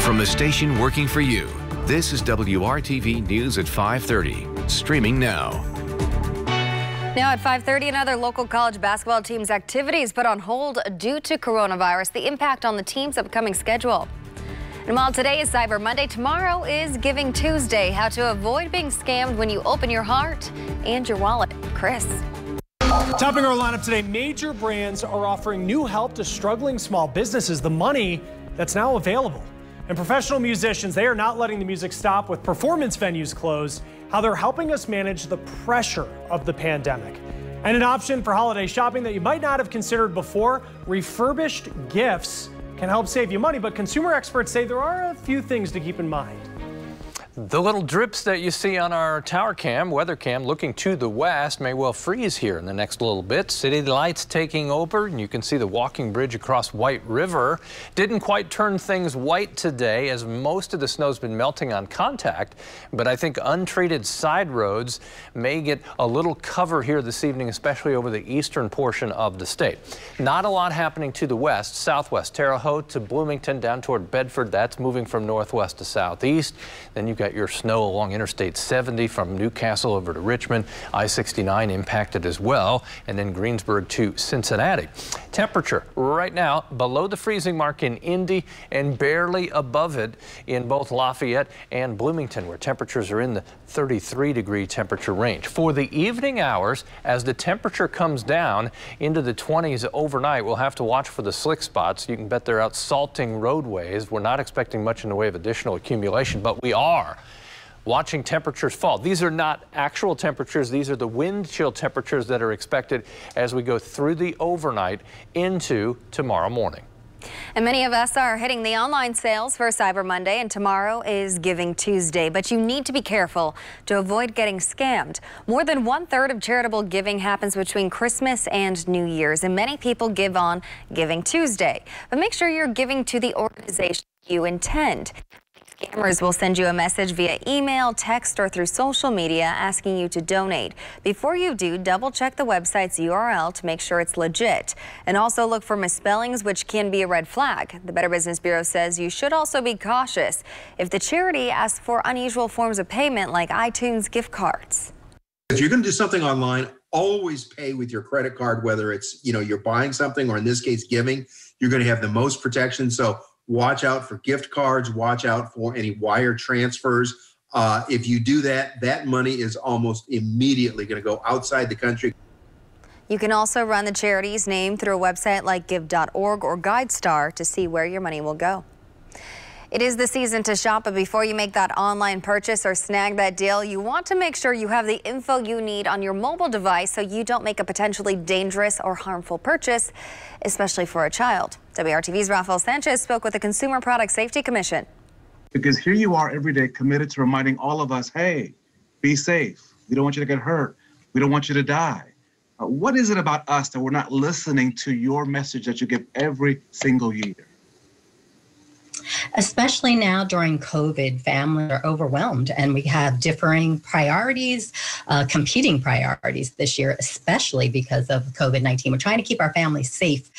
From the station working for you, this is WRTV News at 5:30, streaming now. Now at 5:30, another local college basketball team's activities put on hold due to coronavirus, the impact on the team's upcoming schedule. And while today is Cyber Monday, tomorrow is Giving Tuesday. How to avoid being scammed when you open your heart and your wallet. Chris. Topping our lineup today, major brands are offering new help to struggling small businesses, the money that's now available. And professional musicians, they are not letting the music stop with performance venues closed, how they're helping us manage the pressure of the pandemic. And an option for holiday shopping that you might not have considered before, refurbished gifts can help save you money, but consumer experts say there are a few things to keep in mind. The little drips that you see on our tower cam, weather cam, looking to the west may well freeze here in the next little bit. City lights taking over, and you can see the walking bridge across White River. Didn't quite turn things white today as most of the snow's been melting on contact, but I think untreated side roads may get a little cover here this evening, especially over the eastern portion of the state. Not a lot happening to the west, southwest, Terre Haute to Bloomington down toward Bedford. That's moving from northwest to southeast. Then you've got your snow along Interstate 70 from Newcastle over to Richmond. I-69 impacted as well, and then Greensburg to Cincinnati. Temperature right now below the freezing mark in Indy and barely above it in both Lafayette and Bloomington, where temperatures are in the 33-degree temperature range. For the evening hours, as the temperature comes down into the 20s overnight, we'll have to watch for the slick spots. You can bet they're out salting roadways. We're not expecting much in the way of additional accumulation, but we are watching temperatures fall. These are not actual temperatures. These are the wind chill temperatures that are expected as we go through the overnight into tomorrow morning. And many of us are hitting the online sales for Cyber Monday, and tomorrow is Giving Tuesday. But you need to be careful to avoid getting scammed. More than 1/3 of charitable giving happens between Christmas and New Year's, and many people give on Giving Tuesday. But make sure you're giving to the organization you intend. Scammers will send you a message via email, text, or through social media asking you to donate. Before you do, double check the website's URL to make sure it's legit. And also look for misspellings, which can be a red flag. The Better Business Bureau says you should also be cautious if the charity asks for unusual forms of payment like iTunes gift cards. If you're going to do something online, always pay with your credit card, whether it's, you're buying something or in this case, giving. You're going to have the most protection. So watch out for gift cards, watch out for any wire transfers. If you do that, that money is almost immediately going to go outside the country. You can also run the charity's name through a website like give.org or GuideStar to see where your money will go. It is the season to shop, but before you make that online purchase or snag that deal, you want to make sure you have the info you need on your mobile device so you don't make a potentially dangerous or harmful purchase, especially for a child. WRTV's Rafael Sanchez spoke with the Consumer Product Safety Commission. Because here you are every day committed to reminding all of us, hey, be safe. We don't want you to get hurt. We don't want you to die. What is it about us that we're not listening to your message that you give every single year? Especially now during COVID, families are overwhelmed and we have differing priorities, competing priorities this year, especially because of COVID-19. We're trying to keep our families safe.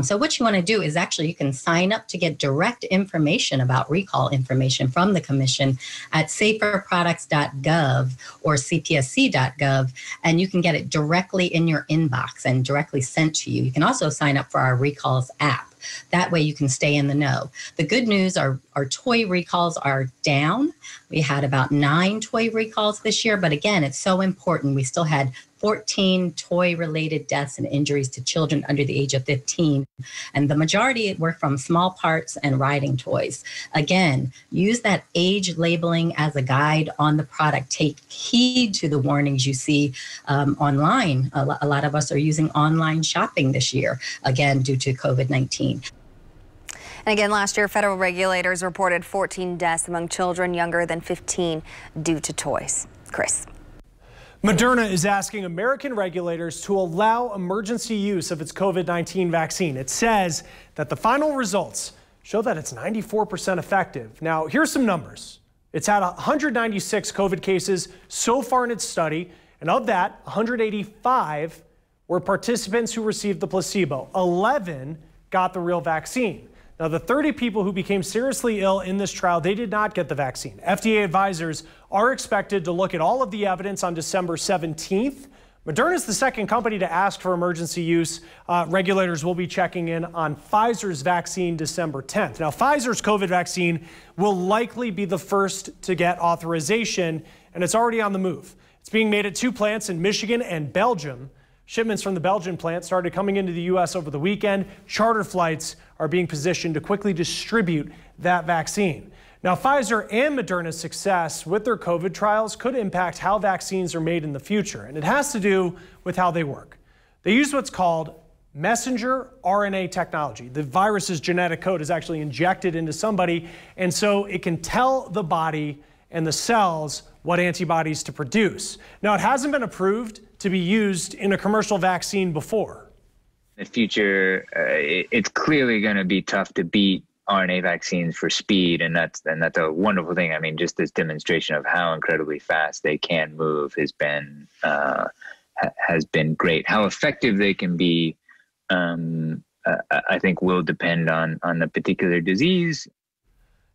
So what you want to do is actually you can sign up to get direct information about recall information from the Commission at saferproducts.gov or cpsc.gov, and you can get it directly in your inbox and directly sent to you. You can also sign up for our recalls app. That way you can stay in the know. The good news are our toy recalls are down. We had about 9 toy recalls this year, but again, it's so important. We still had 14 toy-related deaths and injuries to children under the age of 15, and the majority were from small parts and riding toys. Again, use that age labeling as a guide on the product. Take heed to the warnings you see online. A lot of us are using online shopping this year, again, due to COVID-19. And again, last year, federal regulators reported 14 deaths among children younger than 15 due to toys. Chris. Moderna is asking American regulators to allow emergency use of its COVID-19 vaccine. It says that the final results show that it's 94% effective. Now, here's some numbers. It's had 196 COVID cases so far in its study, and of that, 185 were participants who received the placebo. 11 got the real vaccine. Now, the 30 people who became seriously ill in this trial, they did not get the vaccine. FDA advisors are expected to look at all of the evidence on December 17th. Moderna is the second company to ask for emergency use. Regulators will be checking in on Pfizer's vaccine December 10th. Now, Pfizer's COVID vaccine will likely be the first to get authorization, and it's already on the move. It's being made at 2 plants in Michigan and Belgium. Shipments from the Belgian plant started coming into the U.S. over the weekend. Charter flights are being positioned to quickly distribute that vaccine. Now, Pfizer and Moderna's success with their COVID trials could impact how vaccines are made in the future, and it has to do with how they work. They use what's called messenger RNA technology. The virus's genetic code is actually injected into somebody, and so it can tell the body and the cells what antibodies to produce. Now, it hasn't been approved to be used in a commercial vaccine before. In the future, it's clearly going to be tough to beat RNA vaccines for speed, and that's a wonderful thing. I mean, just this demonstration of how incredibly fast they can move has been great. How effective they can be, I think, will depend on the particular disease.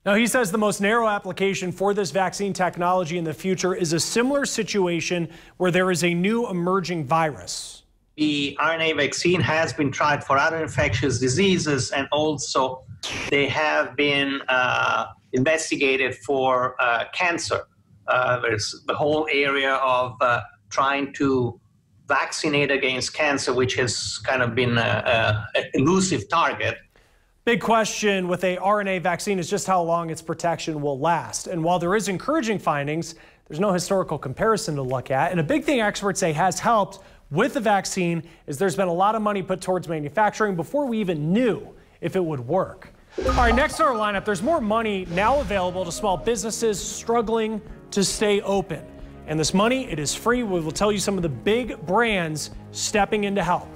Now, he says the most narrow application for this vaccine technology in the future is a similar situation where there is a new emerging virus. The RNA vaccine has been tried for other infectious diseases, and also they have been investigated for cancer. There's the whole area of trying to vaccinate against cancer, which has kind of been an elusive target. Big question with a RNA vaccine is just how long its protection will last. And while there is encouraging findings, there's no historical comparison to look at. And a big thing experts say has helped with the vaccine is there's been a lot of money put towards manufacturing before we even knew if it would work. All right, next in our lineup, there's more money now available to small businesses struggling to stay open. And this money, it is free. We will tell you some of the big brands stepping in to help.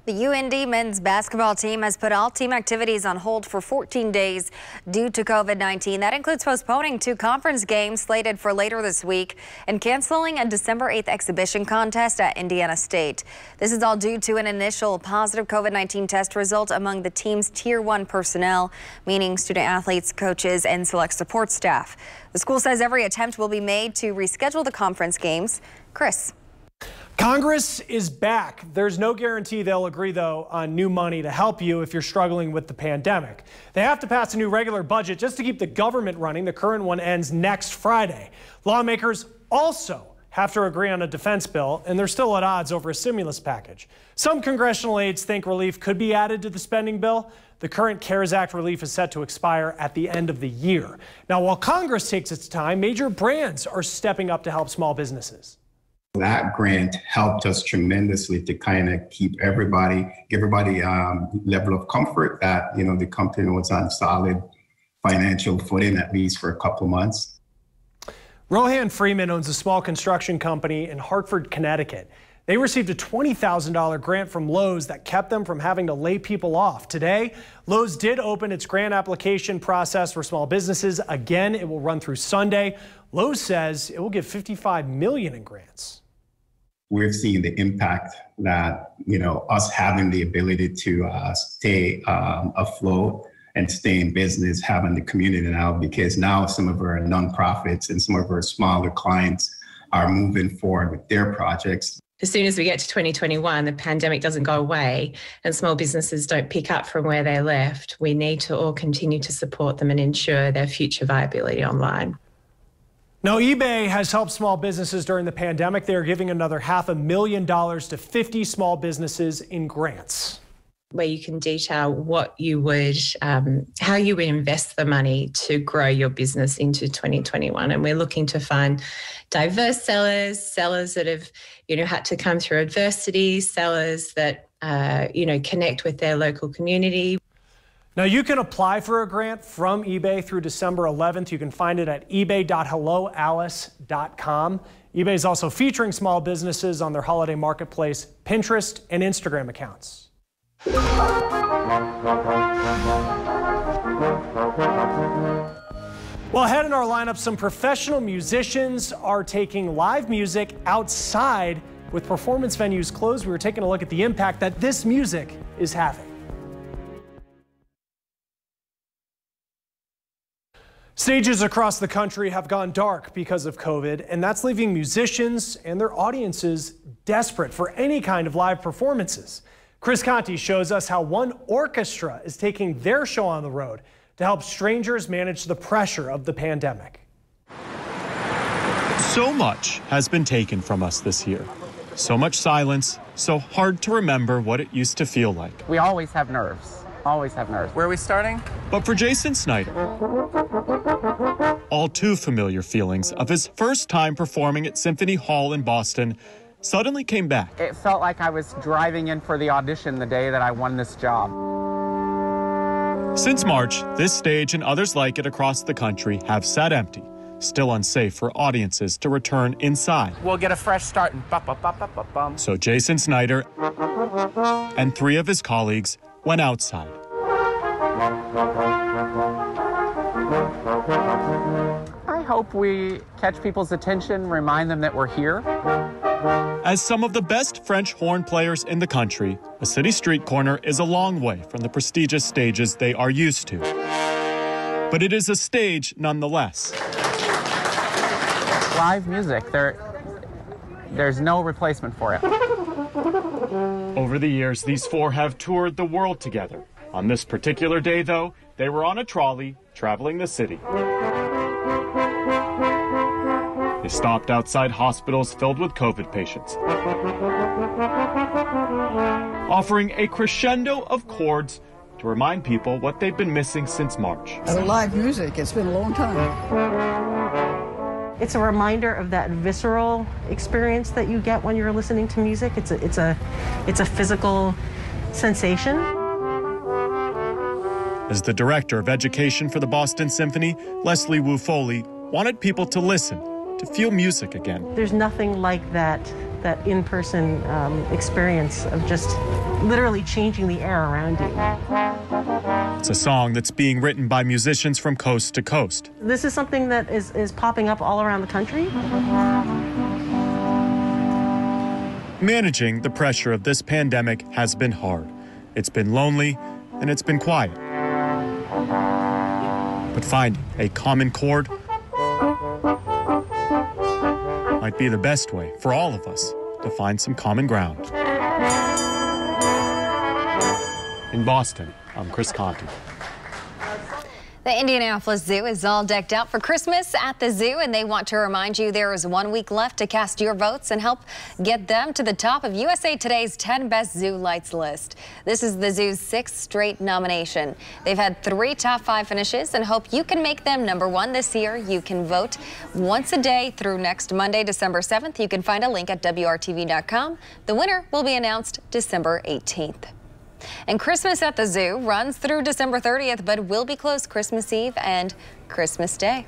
The UND men's basketball team has put all team activities on hold for 14 days due to COVID-19. That includes postponing 2 conference games slated for later this week and canceling a December 8th exhibition contest at Indiana State. This is all due to an initial positive COVID-19 test result among the team's Tier 1 personnel, meaning student athletes, coaches, and select support staff. The school says every attempt will be made to reschedule the conference games. Chris. Congress is back. There's no guarantee they'll agree, though, on new money to help you if you're struggling with the pandemic. They have to pass a new regular budget just to keep the government running. The current one ends next Friday. Lawmakers also have to agree on a defense bill, and they're still at odds over a stimulus package. Some congressional aides think relief could be added to the spending bill. The current CARES Act relief is set to expire at the end of the year. Now, while Congress takes its time, major brands are stepping up to help small businesses. That grant helped us tremendously to kind of give everybody level of comfort that, you know, the company was on solid financial footing, at least for a couple months. Rohan Freeman owns a small construction company in Hartford, Connecticut. They received a $20,000 grant from Lowe's that kept them from having to lay people off. Today, Lowe's did open its grant application process for small businesses. Again, it will run through Sunday. Lowe's says it will give $55 million in grants. We're seeing the impact that, you know, us having the ability to stay afloat and stay in business, having the community now, because now some of our nonprofits and some of our smaller clients are moving forward with their projects. As soon as we get to 2021, the pandemic doesn't go away and small businesses don't pick up from where they left. We need to all continue to support them and ensure their future viability online. Now, eBay has helped small businesses during the pandemic. They are giving another $500,000 to 50 small businesses in grants, where you can detail what you would, how you would invest the money to grow your business into 2021. And we're looking to find diverse sellers that have, you know, had to come through adversity, sellers that, you know, connect with their local community. Now, you can apply for a grant from eBay through December 11th. You can find it at ebay.helloalice.com. eBay is also featuring small businesses on their holiday marketplace, Pinterest, and Instagram accounts. Well, ahead in our lineup, some professional musicians are taking live music outside With performance venues closed, we were taking a look at the impact that this music is having. Stages across the country have gone dark because of COVID, and that's leaving musicians and their audiences desperate for any kind of live performances. Chris Conti shows us how one orchestra is taking their show on the road to help strangers manage the pressure of the pandemic. So much has been taken from us this year. So much silence, so hard to remember what it used to feel like. We always have nerves. Always have nerves. Where are we starting? But for Jason Snyder, all too familiar feelings of his first time performing at Symphony Hall in Boston suddenly came back. It felt like I was driving in for the audition the day that I won this job. Since March, this stage and others like it across the country have sat empty, still unsafe for audiences to return inside. We'll get a fresh start and bum. So Jason Snyder and 3 of his colleagues went outside. I hope we catch people's attention, remind them that we're here. As some of the best French horn players in the country, a city street corner is a long way from the prestigious stages they are used to. But it is a stage nonetheless. Live music, there's no replacement for it. Over the years, these 4 have toured the world together. On this particular day, though, they were on a trolley traveling the city. They stopped outside hospitals filled with COVID patients, offering a crescendo of chords to remind people what they've been missing since March. Live music, it's been a long time. It's a reminder of that visceral experience that you get when you're listening to music. It's a physical sensation. As the director of education for the Boston Symphony, Leslie Wu Foley wanted people to listen, to feel music again. There's nothing like that in-person experience of just literally changing the air around you. It's a song that's being written by musicians from coast to coast. This is something that is popping up all around the country. Managing the pressure of this pandemic has been hard. It's been lonely, and it's been quiet. But finding a common chord might be the best way for all of us to find some common ground. In Boston, I'm Chris Conti. The Indianapolis Zoo is all decked out for Christmas at the zoo, and they want to remind you there is 1 week left to cast your votes and help get them to the top of USA Today's 10 Best Zoo Lights list. This is the zoo's 6th straight nomination. They've had 3 top 5 finishes and hope you can make them #1 this year. You can vote once a day through next Monday, December 7th. You can find a link at WRTV.com. The winner will be announced December 18th. And Christmas at the Zoo runs through December 30th, but will be closed Christmas Eve and Christmas Day.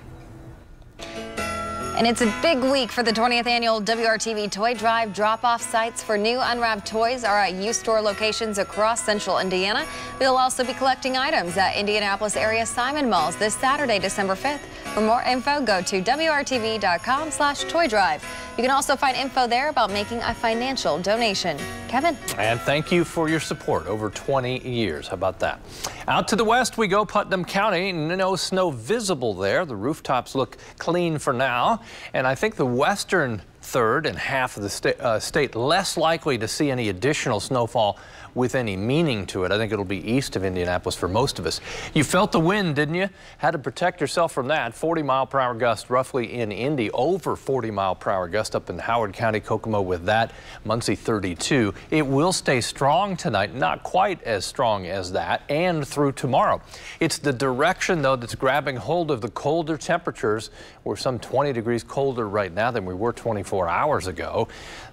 And it's a big week for the 20th annual WRTV Toy Drive. Drop-off sites for new unwrapped toys are at U-Store locations across central Indiana. We'll also be collecting items at Indianapolis area Simon Malls this Saturday, December 5th. For more info, go to WRTV.com/Toy Drive. You can also find info there about making a financial donation. Kevin. And thank you for your support over 20 years. How about that? Out to the west we go, Putnam County. No snow visible there. The rooftops look clean for now. And I think the western third and half of the state less likely to see any additional snowfall with any meaning to it. I think it'll be east of Indianapolis for most of us. You felt the wind, didn't you? Had to protect yourself from that. 40-mile-per-hour gust roughly in Indy, over 40-mile-per-hour gust up in Howard County, Kokomo with that, Muncie 32. It will stay strong tonight, not quite as strong as that, and through tomorrow. It's the direction, though, that's grabbing hold of the colder temperatures. We're some 20 degrees colder right now than we were 24 hours ago.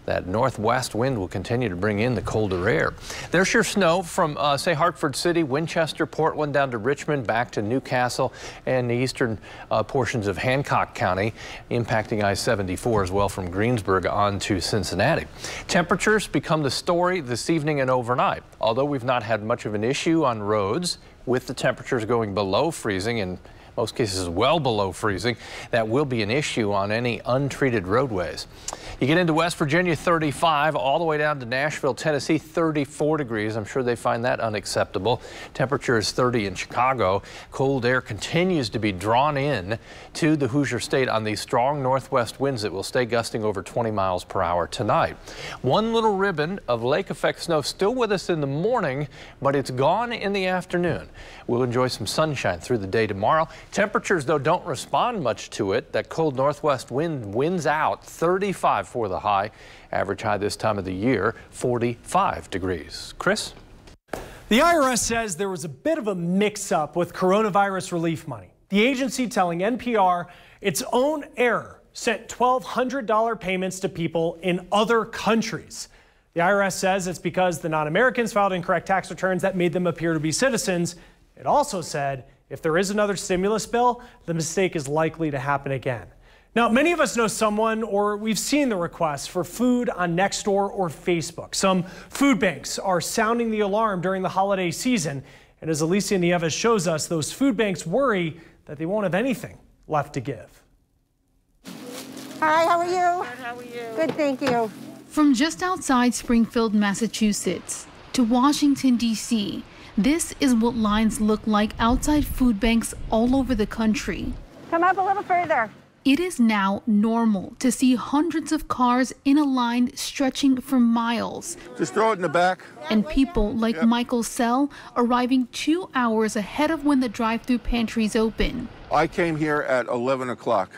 That northwest wind will continue to bring in the colder air. There's your snow from, say, Hartford City, Winchester, Portland, down to Richmond, back to Newcastle, and the eastern portions of Hancock County, impacting I-74 as well from Greensburg on to Cincinnati. Temperatures become the story this evening and overnight. Although we've not had much of an issue on roads with the temperatures going below freezing and most cases well below freezing. That will be an issue on any untreated roadways. You get into West Virginia, 35, all the way down to Nashville, Tennessee, 34 degrees. I'm sure they find that unacceptable. Temperature is 30 in Chicago. Cold air continues to be drawn in to the Hoosier State on these strong northwest winds that will stay gusting over 20 miles per hour tonight. One little ribbon of lake effect snow still with us in the morning, but it's gone in the afternoon. We'll enjoy some sunshine through the day tomorrow. Temperatures, though, don't respond much to it. That cold northwest wind wins out. 35 for the high. Average high this time of the year, 45 degrees. Chris? The IRS says there was a bit of a mix-up with coronavirus relief money. The agency telling NPR its own error sent $1,200 payments to people in other countries. The IRS says it's because the non-Americans filed incorrect tax returns that made them appear to be citizens. It also said if there is another stimulus bill, the mistake is likely to happen again. Now, many of us know someone, or we've seen the requests for food on Nextdoor or Facebook. Some food banks are sounding the alarm during the holiday season. And as Alicia Nieves shows us, those food banks worry that they won't have anything left to give. Hi, how are you? Good, how are you? Good, thank you. From just outside Springfield, Massachusetts, to Washington, D.C., this is what lines look like outside food banks all over the country. Come up a little further. It is now normal to see hundreds of cars in a line stretching for miles. Just throw it in the back. And people like Michael Sell arriving 2 hours ahead of when the drive-through pantries open. I came here at 11 o'clock,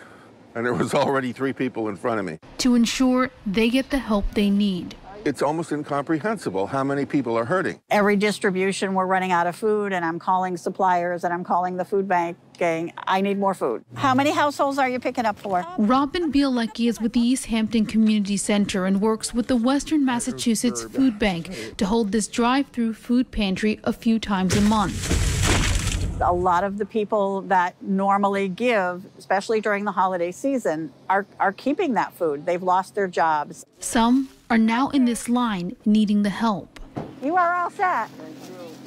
and there was already 3 people in front of me. To ensure they get the help they need. It's almost incomprehensible how many people are hurting. Every distribution, we're running out of food, and I'm calling suppliers, and I'm calling the food bank, saying, I need more food. How many households are you picking up for? Robin Bielecki is with the East Hampton Community Center and works with the Western Massachusetts Food Bank to hold this drive-through food pantry a few times a month. A lot of the people that normally give, especially during the holiday season, are keeping that food. They've lost their jobs. Some are now in this line needing the help. You are all set.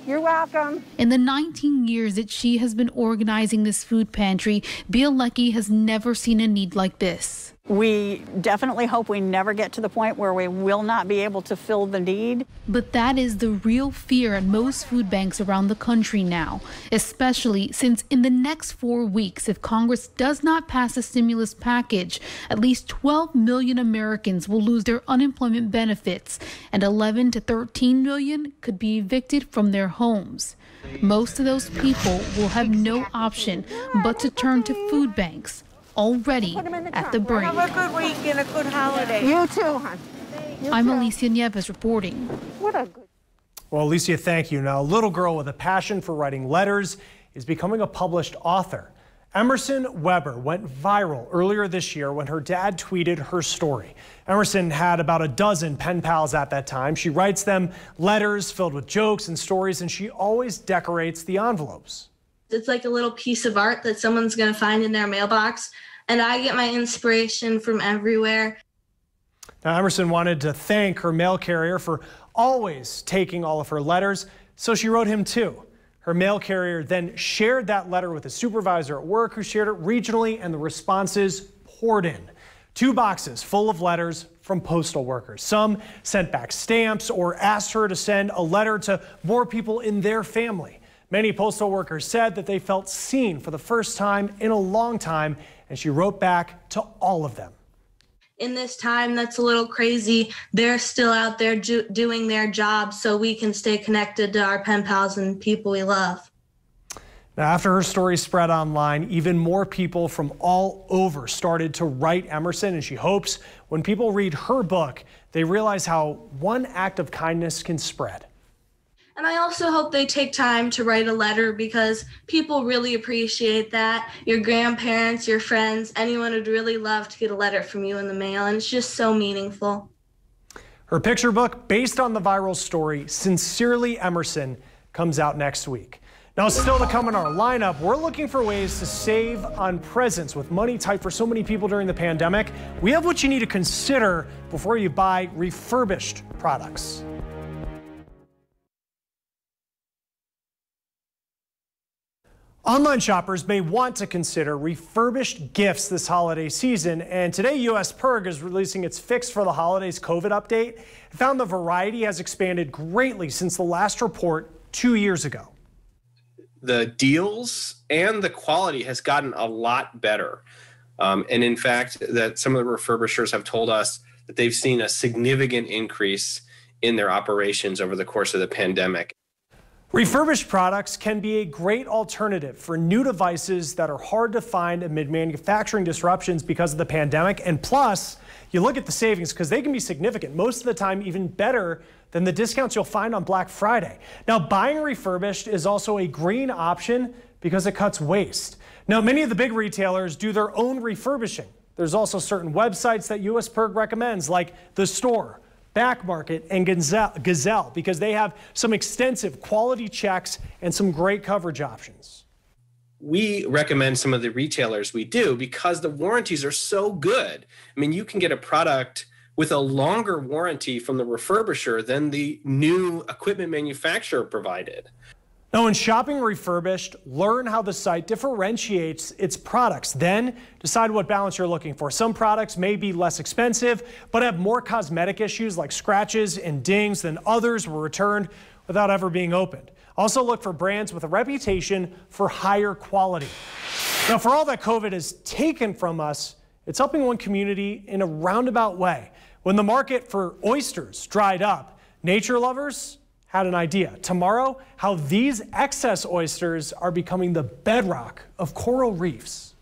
You're welcome. In the 19 years that she has been organizing this food pantry, Bielecki has never seen a need like this. We definitely hope we never get to the point where we will not be able to fill the need. But that is the real fear at most food banks around the country now, especially since in the next 4 weeks, if Congress does not pass a stimulus package, at least 12 million Americans will lose their unemployment benefits, and 11 to 13 million could be evicted from their homes. Most of those people will have no option but to turn to food banks. Already at the brink. Have a good week and a good holiday. You too, hon. I'm Alicia Nieves reporting. What a good. Well, Alicia, thank you. Now, a little girl with a passion for writing letters is becoming a published author. Emerson Weber went viral earlier this year when her dad tweeted her story. Emerson had about a dozen pen pals at that time. She writes them letters filled with jokes and stories, and she always decorates the envelopes. It's like a little piece of art that someone's going to find in their mailbox, and I get my inspiration from everywhere. Now, Emerson wanted to thank her mail carrier for always taking all of her letters, so she wrote him too. Her mail carrier then shared that letter with a supervisor at work who shared it regionally, and the responses poured in. 2 boxes full of letters from postal workers. Some sent back stamps or asked her to send a letter to more people in their family. Many postal workers said that they felt seen for the first time in a long time, and she wrote back to all of them. In this time that's a little crazy, they're still out there doing their job so we can stay connected to our pen pals and people we love. Now, after her story spread online, even more people from all over started to write Emerson, and she hopes when people read her book, they realize how one act of kindness can spread. And I also hope they take time to write a letter because people really appreciate that. Your grandparents, your friends, anyone would really love to get a letter from you in the mail, and it's just so meaningful. Her picture book, based on the viral story, Sincerely Emerson, comes out next week. Now, still to come in our lineup, we're looking for ways to save on presents with money tight for so many people during the pandemic. We have what you need to consider before you buy refurbished products. Online shoppers may want to consider refurbished gifts this holiday season, and today U.S. PIRG is releasing its Fix for the Holidays COVID update. It found the variety has expanded greatly since the last report 2 years ago. The deals and the quality has gotten a lot better. And in fact, that some of the refurbishers have told us that they've seen a significant increase in their operations over the course of the pandemic. Refurbished products can be a great alternative for new devices that are hard to find amid manufacturing disruptions because of the pandemic. And plus, you look at the savings because they can be significant, most of the time even better than the discounts you'll find on Black Friday. Now, buying refurbished is also a green option because it cuts waste. Now, many of the big retailers do their own refurbishing. There's also certain websites that U.S. PIRG recommends, like The Store, Back Market, and Gazelle, because they have some extensive quality checks and some great coverage options. We recommend some of the retailers we do because the warranties are so good. I mean, you can get a product with a longer warranty from the refurbisher than the new equipment manufacturer provided. Now, when shopping refurbished, learn how the site differentiates its products. Then decide what balance you're looking for. Some products may be less expensive, but have more cosmetic issues like scratches and dings than others were returned without ever being opened. Also look for brands with a reputation for higher quality. Now, for all that COVID has taken from us, it's helping one community in a roundabout way. When the market for oysters dried up, nature lovers had an idea. Tomorrow, how these excess oysters are becoming the bedrock of coral reefs.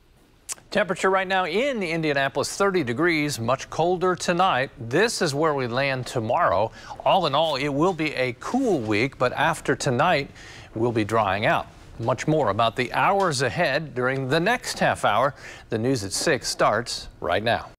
Temperature right now in Indianapolis, 30 degrees, much colder tonight. This is where we land tomorrow. All in all, it will be a cool week, but after tonight, we'll be drying out. Much more about the hours ahead during the next half hour. The news at 6 starts right now.